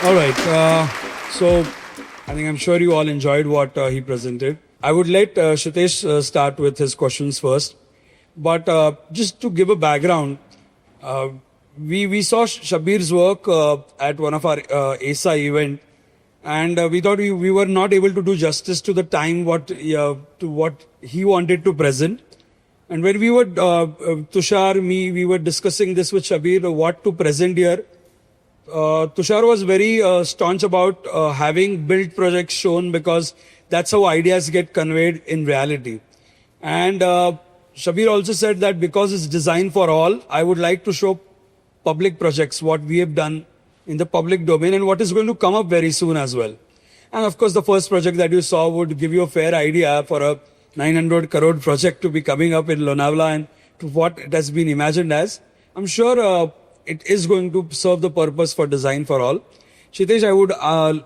All right. So I think I'm sure you all enjoyed what he presented. I would let Shitesh start with his questions first. But just to give a background, we saw Shabbir's work at one of our ASA event, and we thought we were not able to do justice to the time to what he wanted to present. And when we were Tushar, we were discussing this with Shabbir, what to present here. Tushar was very staunch about having built projects shown because that's how ideas get conveyed in reality. And Shabbir also said that because it's designed for all, I would like to show public projects, what we have done in the public domain and what is going to come up very soon as well. And of course, the first project that you saw would give you a fair idea for a 900 crore project to be coming up in Lonavala and to what it has been imagined as. I'm sure it is going to serve the purpose for design for all. Shitesh, I would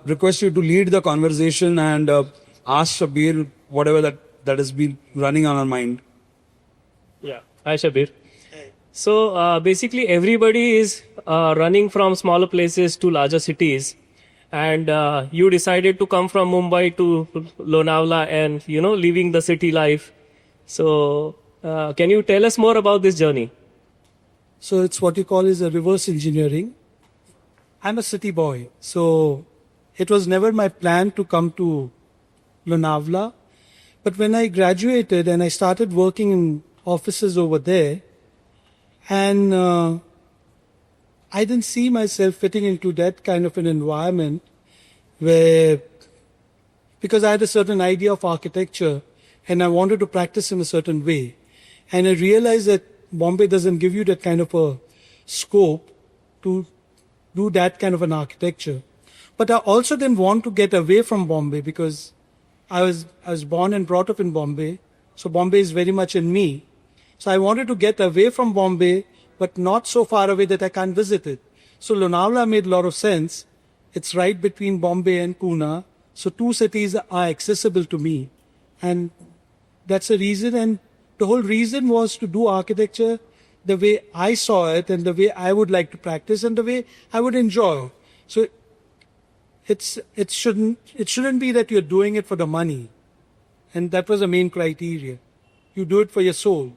request you to lead the conversation and ask Shabbir whatever that has been running on our mind. Yeah. Hi, Shabbir. So basically everybody is running from smaller places to larger cities, and you decided to come from Mumbai to Lonavala and leaving the city life. So can you tell us more about this journey? So it's what you call is a reverse engineering. I'm a city boy, so it was never my plan to come to Lonavala. But when I graduated and I started working in offices over there, and I didn't see myself fitting into that kind of an environment because I had a certain idea of architecture and I wanted to practice in a certain way. And I realized that Bombay doesn't give you that kind of a scope to do that kind of an architecture. But I also didn't want to get away from Bombay because I was born and brought up in Bombay. So Bombay is very much in me. So I wanted to get away from Bombay, but not so far away that I can't visit it. So Lonavala made a lot of sense. It's right between Bombay and Pune. So two cities are accessible to me. And that's the reason. And the whole reason was to do architecture the way I saw it and the way I would like to practice and the way I would enjoy. So it shouldn't be that you're doing it for the money. And that was the main criteria. You do it for your soul.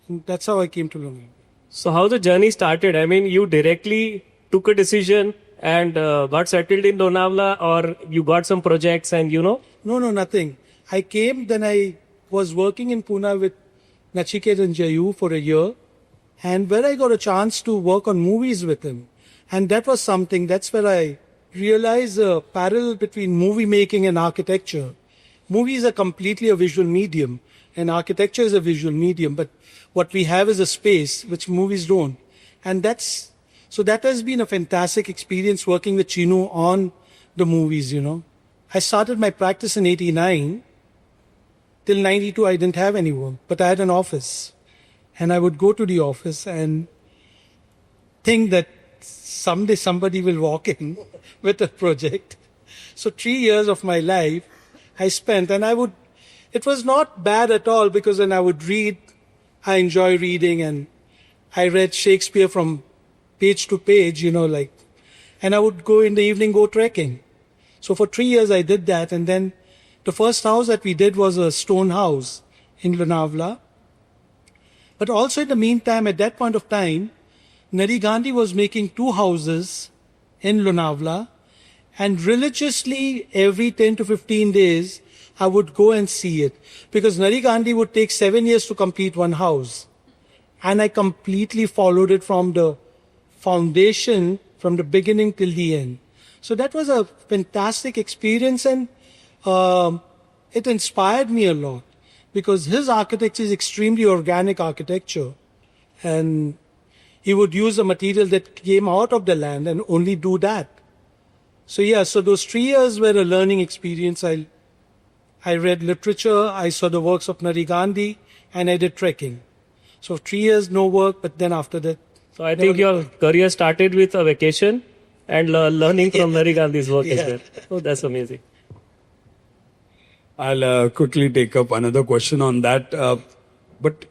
And that's how I came to Lonavala. So how the journey started? I mean, you directly took a decision and got settled in Lonavala, or you got some projects and No, nothing. I came, then I was working in Pune with Nachiket and Jayu for a year, and where I got a chance to work on movies with him. And that was something, that's where I realized a parallel between movie making and architecture. Movies are completely a visual medium, and architecture is a visual medium, but what we have is a space which movies don't. And so that has been a fantastic experience working with Chinu on the movies, I started my practice in 89. Till 92, I didn't have any work, but I had an office. And I would go to the office and think that someday somebody will walk in with a project. So 3 years of my life I spent, and it was not bad at all because when I would read, I enjoy reading, and I read Shakespeare from page to page, and I would go in the evening, go trekking. So for 3 years I did that, and then the first house that we did was a stone house in Lonavala. But also in the meantime, at that point of time, Nari Gandhi was making 2 houses in Lonavala, and religiously every 10 to 15 days, I would go and see it. Because Nari Gandhi would take 7 years to complete one house. And I completely followed it from the foundation, from the beginning till the end. So that was a fantastic experience, and it inspired me a lot because his architecture is extremely organic architecture, and he would use a material that came out of the land and only do that. So those 3 years were a learning experience. I read literature, I saw the works of Nari Gandhi, and I did trekking. So 3 years, no work, but then after that. So I think your career started with a vacation and learning from Nari Gandhi's work as well. Oh, that's amazing. I'll quickly take up another question on that. But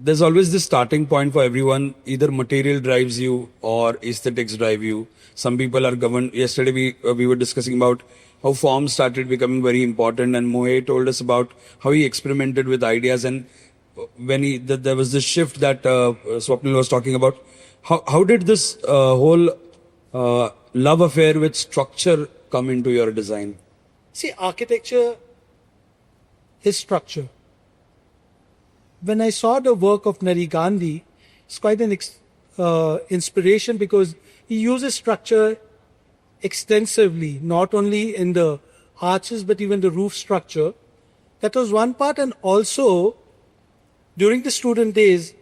there's always this starting point for everyone. Either material drives you or aesthetics drive you. Some people are governed. Yesterday we were discussing about how form started becoming very important, and Moe told us about how he experimented with ideas, and when there was this shift that Swapnil was talking about. How did this whole love affair with structure come into your design? See, architecture is structure. When I saw the work of Nari Gandhi, it's quite an inspiration because he uses structure extensively, not only in the arches but even the roof structure. That was one part, and also during the student days,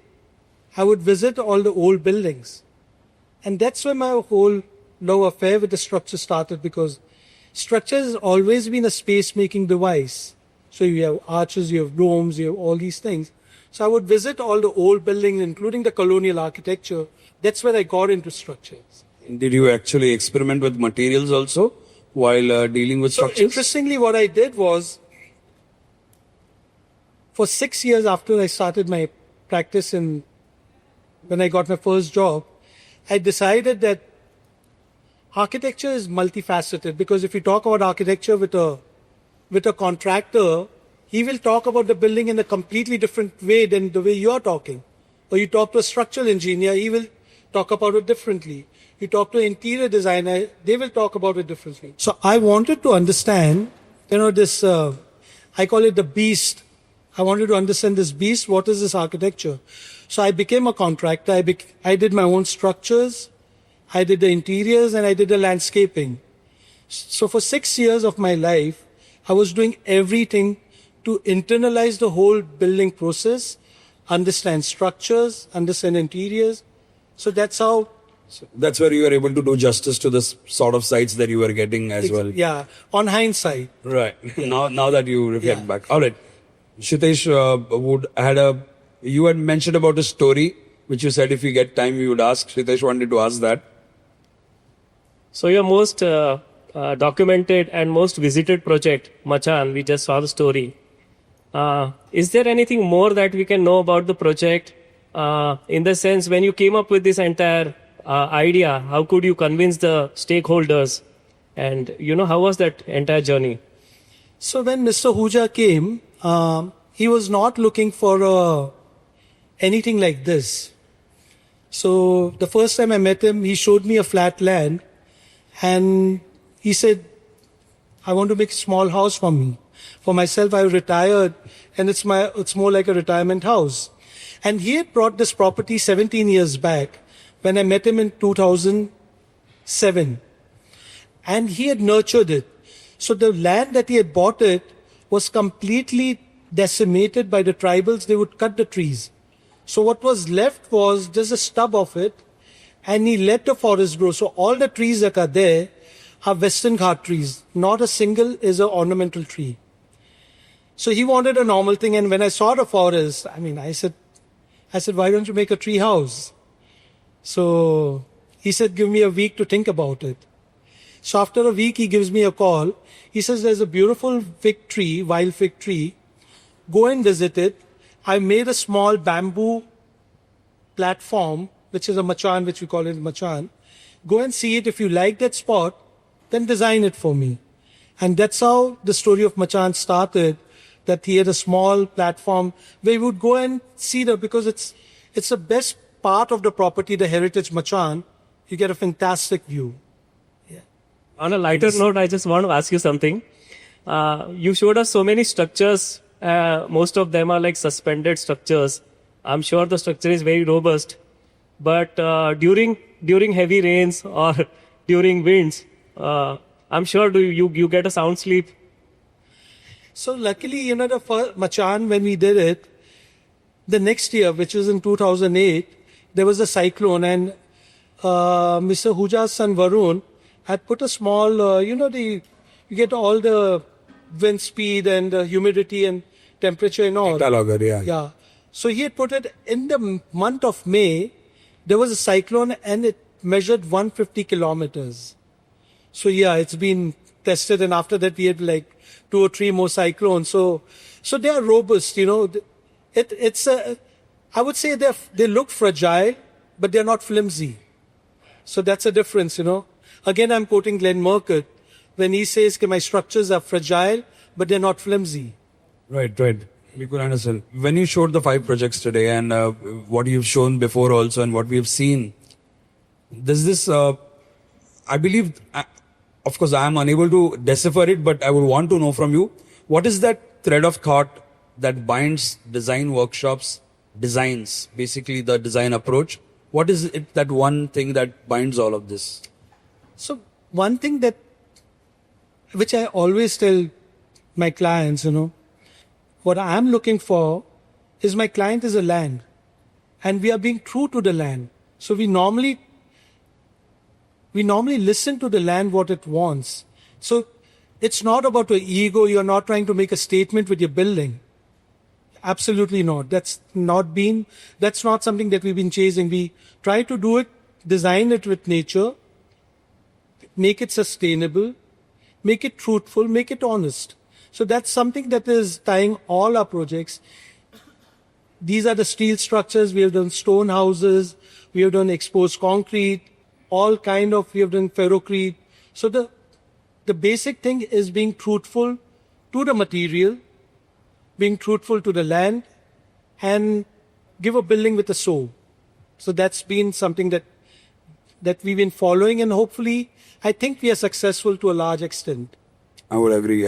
I would visit all the old buildings. And that's where my whole love affair with the structure started, because structure has always been a space-making device. So you have arches, you have domes, you have all these things. So I would visit all the old buildings, including the colonial architecture. That's where I got into structures. Did you actually experiment with materials also while dealing with structures? So interestingly, what I did was, for 6 years after I started my practice when I got my first job, I decided that architecture is multifaceted, because if you talk about architecture with a contractor, he will talk about the building in a completely different way than the way you are talking. Or you talk to a structural engineer, he will talk about it differently. You talk to an interior designer, they will talk about it differently. So I wanted to understand, this, I call it the beast. I wanted to understand this beast. What is this architecture? So I became a contractor. I did my own structures. I did the interiors and I did the landscaping. So for 6 years of my life, I was doing everything to internalize the whole building process, understand structures, understand interiors. So that's how... So that's where you were able to do justice to the sort of sites that you were getting as well. Yeah, on hindsight. Right. Yeah. Now that you reflect back. All right. Shitesh, you had mentioned about a story, which you said if you get time, you would ask. Shitesh wanted to ask that. So your most documented and most visited project, Machan, we just saw the story. Is there anything more that we can know about the project? In the sense, when you came up with this entire idea, how could you convince the stakeholders? And, how was that entire journey? So when Mr. Huja came, he was not looking for anything like this. So the first time I met him, he showed me a flat land and he said, I want to make a small house for me. For myself, I retired and it's more like a retirement house. And he had brought this property 17 years back when I met him in 2007. And he had nurtured it. So the land that he had bought it was completely decimated by the tribals. They would cut the trees. So what was left was just a stub of it, and he let the forest grow. So all the trees that are there are Western Ghat trees. Not a single is an ornamental tree. So he wanted a normal thing, and when I saw the forest, I said, why don't you make a tree house? So he said, give me a week to think about it. So after a week, he gives me a call. He says, there's a beautiful fig tree, wild fig tree. Go and visit it. I made a small bamboo platform, which is a machan, which we call it machan. Go and see it. If you like that spot, then design it for me. And that's how the story of machan started, that he had a small platform where we would go and see that, because it's the best part of the property, the heritage machan. You get a fantastic view. Yeah. On a lighter note, I just want to ask you something. You showed us so many structures. Most of them are like suspended structures. I'm sure the structure is very robust. But during heavy rains or during winds, I'm sure you get a sound sleep. So luckily, the first machan, when we did it, the next year, which was in 2008, there was a cyclone, and Mr. Huja's son Varun had put a small, you get all the wind speed and the humidity and temperature and all. Cataloger, yeah. Yeah. So he had put it in the month of May. There was a cyclone and it measured 150 kilometers. So yeah, it's been tested, and after that we had like 2 or 3 more cyclones. So they are robust, It's I would say they look fragile, but they're not flimsy. So that's a difference, Again, I'm quoting Glenn Murcutt when he says that my structures are fragile, but they're not flimsy. Right. We could understand. When you showed the 5 projects today and what you've shown before also and what we've seen, there's this, I believe, of course, I am unable to decipher it, but I would want to know from you, what is that thread of thought that binds design workshops, designs, basically the design approach? What is it, that one thing that binds all of this? So one thing which I always tell my clients, what I'm looking for is my client is a land, and we are being true to the land. So we normally listen to the land, what it wants. So it's not about your ego. You're not trying to make a statement with your building. Absolutely not. That's not something that we've been chasing. We try to do it, design it with nature, make it sustainable, make it truthful, make it honest. So that's something that is tying all our projects. These are the steel structures. We have done stone houses. We have done exposed concrete, we have done ferrocrete. So the basic thing is being truthful to the material, being truthful to the land, and give a building with a soul. So that's been something that we've been following, and hopefully, I think we are successful to a large extent. I would agree.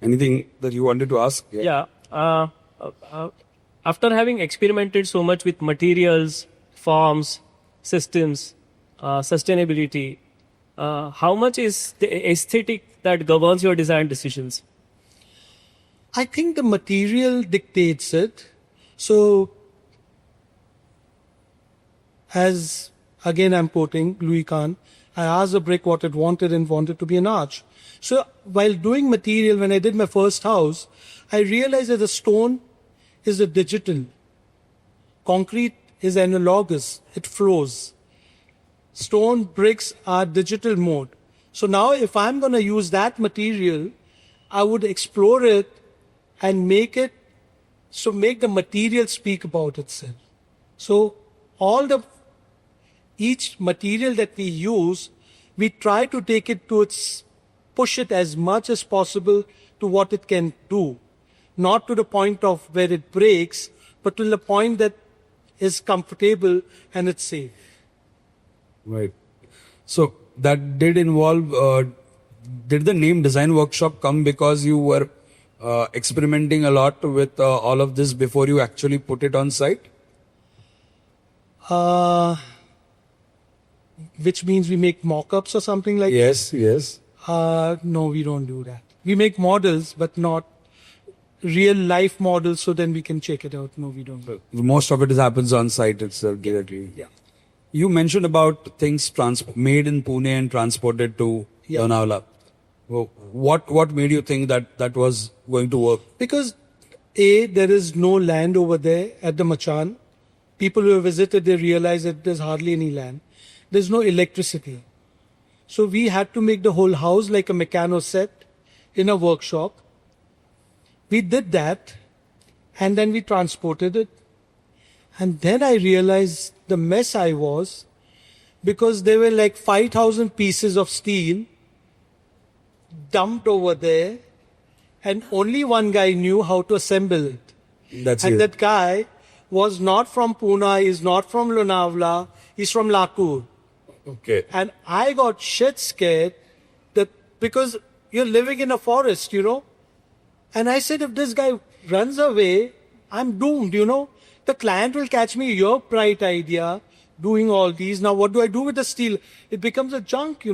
Anything that you wanted to ask? Yeah. After having experimented so much with materials, forms, systems, sustainability, how much is the aesthetic that governs your design decisions? I think the material dictates it. So, as again I'm quoting Louis Kahn, I asked a brick what it wanted and wanted to be an arch. So while doing material, when I did my first house, I realized that the stone is a digital. Concrete is analogous. It flows. Stone bricks are digital mode. So now if I'm going to use that material, I would explore it and make the material speak about itself. So each material that we use, we try to take it push it as much as possible to what it can do. Not to the point of where it breaks, but to the point that is comfortable and it's safe. Right. So that did involve, did the name Design Workshop come because you were experimenting a lot with all of this before you actually put it on site? Which means we make mock-ups or something like Yes. No, we don't do that. We make models, but not real life models, so then we can check it out. No, we don't. Most of it happens on site itself directly. Yeah. You mentioned about things made in Pune and transported to Lonavala. Well, what made you think that was going to work? Because there is no land over there at the Machan. People who have visited, they realize that there's hardly any land. There's no electricity. So we had to make the whole house like a mechano set in a workshop. We did that, and then we transported it. And then I realized the mess I was, because there were like 5,000 pieces of steel dumped over there, and only one guy knew how to assemble it. That guy was not from Pune, he's not from Lonavala, he's from Lakur. Okay. And I got shit scared because you're living in a forest, And I said, if this guy runs away, I'm doomed, The client will catch me, your bright idea, doing all these. Now, what do I do with the steel? It becomes a junk,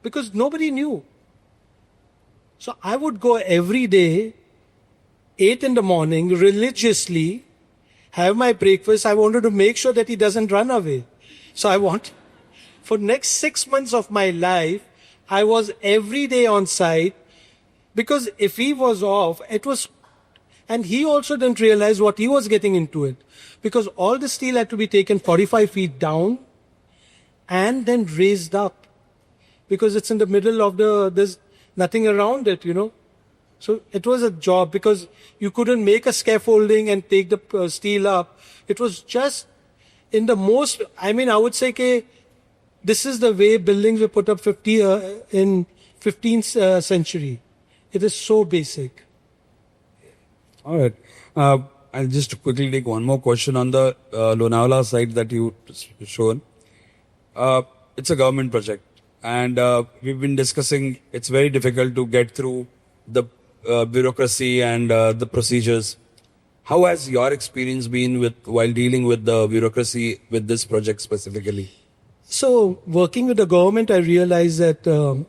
because nobody knew. So I would go every day, 8 in the morning, religiously, have my breakfast. I wanted to make sure that he doesn't run away. So for next 6 months of my life, I was every day on site, because if he was off, and he also didn't realize what he was getting into it, because all the steel had to be taken 45 feet down and then raised up, because it's in the middle of there's nothing around it, So it was a job because you couldn't make a scaffolding and take the steel up. It was just in the most, I mean, I would say this is the way buildings were put up in 15th century. It is so basic. All right. I'll just quickly take one more question on the Lonavala site that you shown. It's a government project, and we've been discussing it's very difficult to get through the bureaucracy and the procedures. How has your experience been while dealing with the bureaucracy with this project specifically? So working with the government, I realized that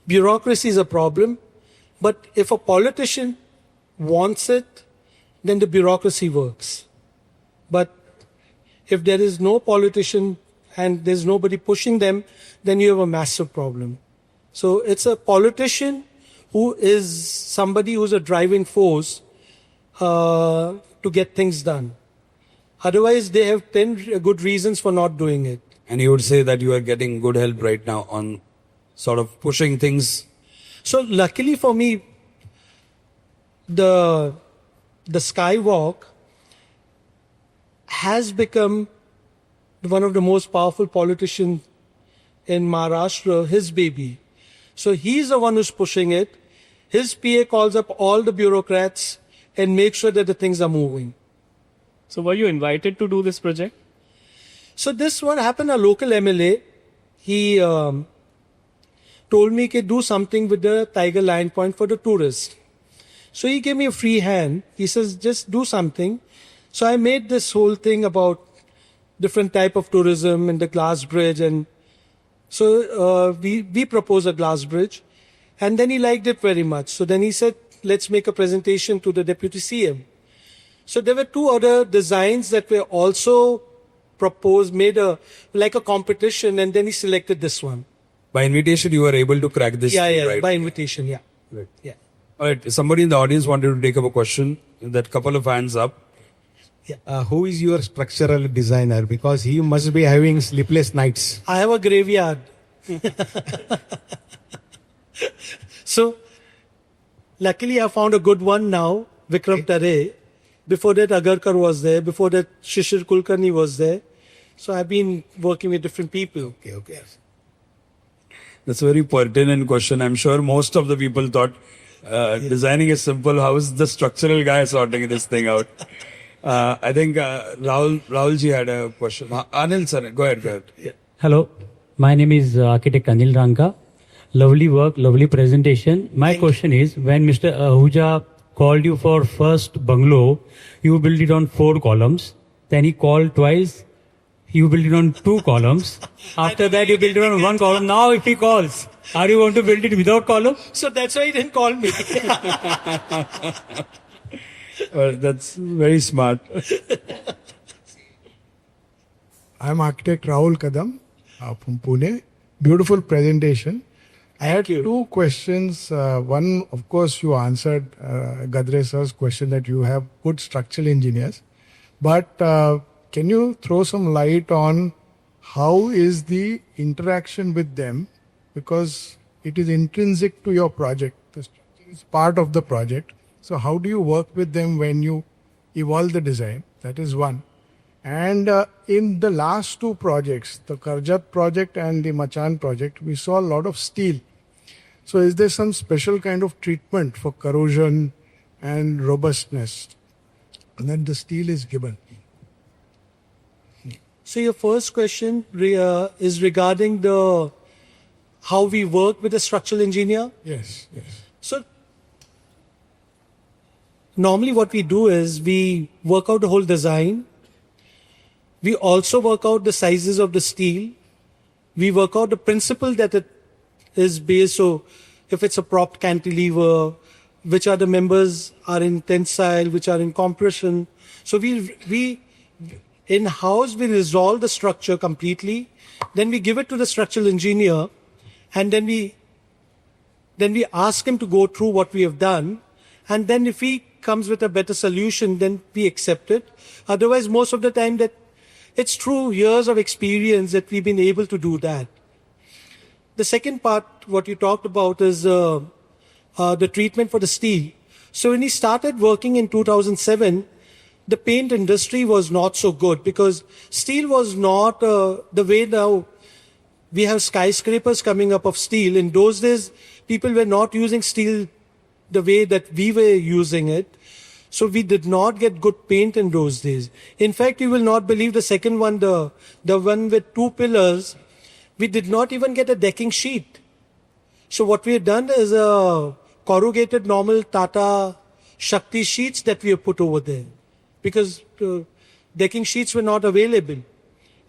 bureaucracy is a problem, but if a politician wants it, then the bureaucracy works. But if there is no politician and there's nobody pushing them, then you have a massive problem. So it's a politician who is somebody who's a driving force to get things done. Otherwise, they have 10 good reasons for not doing it. And you would say that you are getting good help right now on sort of pushing things. So luckily for me, the Skywalk has become one of the most powerful politicians in Maharashtra, his baby. So he's the one who's pushing it. His PA calls up all the bureaucrats and makes sure that the things are moving. So were you invited to do this project? So this what happened, a local MLA, he told me to do something with the Tiger Lion Point for the tourists. So he gave me a free hand. He says, just do something. So I made this whole thing about different type of tourism and the glass bridge. And so we proposed a glass bridge. And then he liked it very much. So then he said, let's make a presentation to the Deputy CM. So there were two other designs that were also proposed, made like a competition, and then he selected this one. By invitation, you were able to crack this. Yeah, right? by invitation, yeah. Right. Yeah. All right. Somebody in the audience wanted to take up a question. That couple of hands up. Who is your structural designer? Because he must be having sleepless nights. I have a graveyard. So, luckily I found a good one now, Vikram Tare. Before that, Agarkar was there. Before that, Shishir Kulkarni was there. So I've been working with different people. Okay. That's a very pertinent question. I'm sure most of the people thought designing is simple. How is the structural guy sorting this thing out? I think Rahul ji had a question. Anil sir, go ahead. Yeah. Hello, my name is architect Anil Ranka. Lovely work, lovely presentation. My question is, when Mr. Ahuja called you for first bungalow, you built it on 4 columns. Then he called twice, you built it on 2 columns. After that, you built it on 1 column. Now if he calls, are you going to build it without column? So that's why he didn't call me. Well, that's very smart. I'm architect Rahul Kadam from Pune. Beautiful presentation. I had 2 questions. One, of course, you answered Gadre sir's question that you have good structural engineers. But can you throw some light on how is the interaction with them? Because it is intrinsic to your project. The structure is part of the project. So how do you work with them when you evolve the design? That is one. And in the last 2 projects, the Karjat project and the Machan project, we saw a lot of steel. So is there some special kind of treatment for corrosion and robustness? And then the steel is given. So your first question is regarding how we work with a structural engineer. Yes. So normally what we do is we work out the whole design. We also work out the sizes of the steel. We work out the principle that it is based. So if it's a propped cantilever, which are the members are in tensile, which are in compression. So we in-house, we resolve the structure completely. Then we give it to the structural engineer, and then we ask him to go through what we have done. And then if he comes with a better solution, then we accept it. Otherwise, most of the time that it's through years of experience that we've been able to do that. The second part, what you talked about is the treatment for the steel. So when he started working in 2007, the paint industry was not so good because steel was not the way now we have skyscrapers coming up of steel. In those days, people were not using steel the way that we were using it. So we did not get good paint in those days. In fact, you will not believe the second one, the one with 2 pillars, we did not even get a decking sheet. So what we have done is corrugated normal Tata Shakti sheets that we have put over there because decking sheets were not available.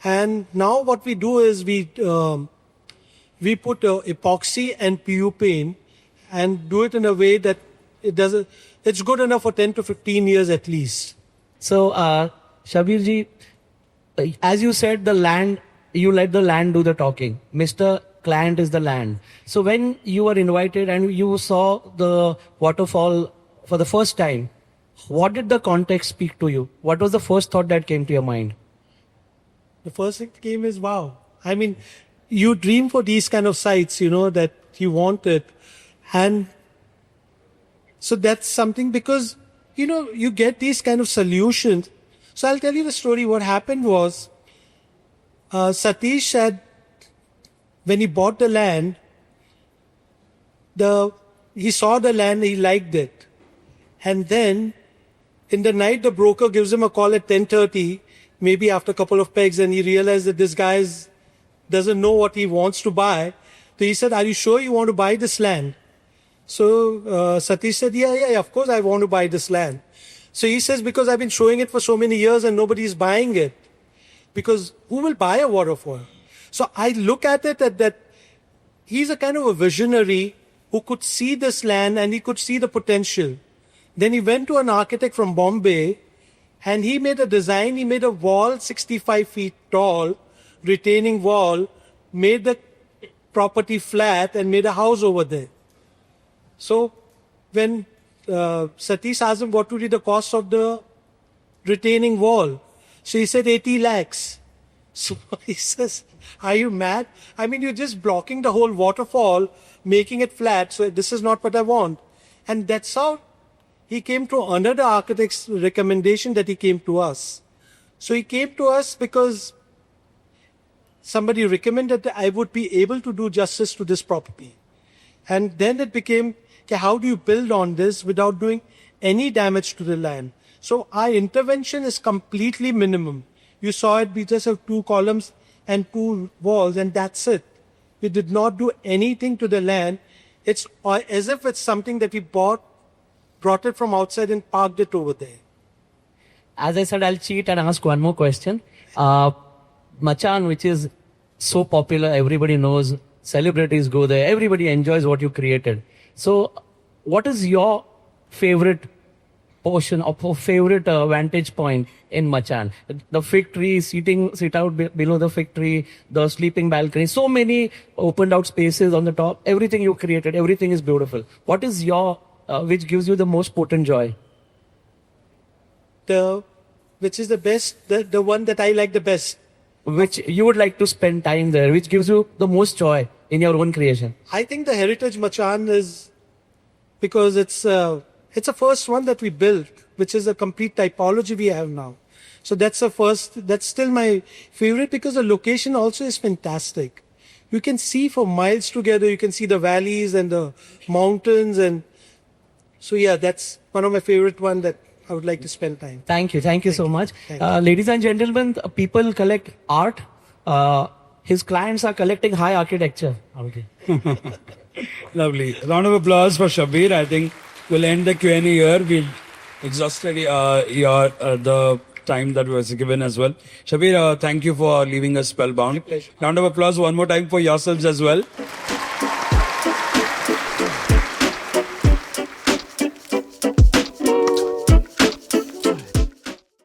And now what we do is we put epoxy and PU paint and do it in a way that it's good enough for 10 to 15 years at least. So, Shabbir ji, as you said, the land, you let the land do the talking. Mr. Client is the land. So when you were invited and you saw the waterfall for the first time, what did the context speak to you? What was the first thought that came to your mind? The first thing that came is, wow. I mean, you dream for these kind of sites, that you want it. And so that's something because, you get these kind of solutions. So I'll tell you the story. What happened was, Satish had, when he bought the land, he saw the land, he liked it. And then, in the night, the broker gives him a call at 10:30, maybe after a couple of pegs, and he realized that this guy doesn't know what he wants to buy. So he said, are you sure you want to buy this land? So Satish said, yeah, of course I want to buy this land. So he says, because I've been showing it for so many years and nobody's buying it. Because who will buy a waterfall? So I look at it that he's a kind of a visionary who could see this land and he could see the potential. Then he went to an architect from Bombay and he made a design. He made a wall 65 feet tall, retaining wall, made the property flat and made a house over there. So when Satish asked him what would be the cost of the retaining wall, so he said 80 lakhs. So he says, are you mad? I mean, you're just blocking the whole waterfall, making it flat. So this is not what I want. And that's how he came to, under the architect's recommendation, that he came to us. So he came to us because somebody recommended that I would be able to do justice to this property. And then it became, okay, how do you build on this without doing any damage to the land? So our intervention is completely minimum. You saw it, we just have 2 columns and 2 walls, and that's it. We did not do anything to the land. It's as if it's something that we brought it from outside and parked it over there. As I said, I'll cheat and ask one more question. Machan, which is so popular, everybody knows, celebrities go there, everybody enjoys what you created. So what is your favorite portion or favorite vantage point in Machan? The fig tree, sit out below the fig tree, the sleeping balcony, so many opened out spaces on the top, everything you created, everything is beautiful. What is your, which gives you the most potent joy? Which is the best, the one that I like the best. Which you would like to spend time there, which gives you the most joy in your own creation? I think the Heritage Machan is because it's the first one that we built, which is a complete typology we have now. So that's the first, that's still my favorite because the location also is fantastic. You can see for miles together, you can see the valleys and the mountains. And so yeah, that's one of my favorite one that I would like to spend time. Thank you so much. Thank you. Ladies and gentlemen, people collect art. His clients are collecting high architecture. Okay. Lovely. Round of applause for Shabbir. I think we'll end the Q&A here. We'll exhausted the time that was given as well. Shabbir, thank you for leaving us spellbound. Round of applause one more time for yourselves as well.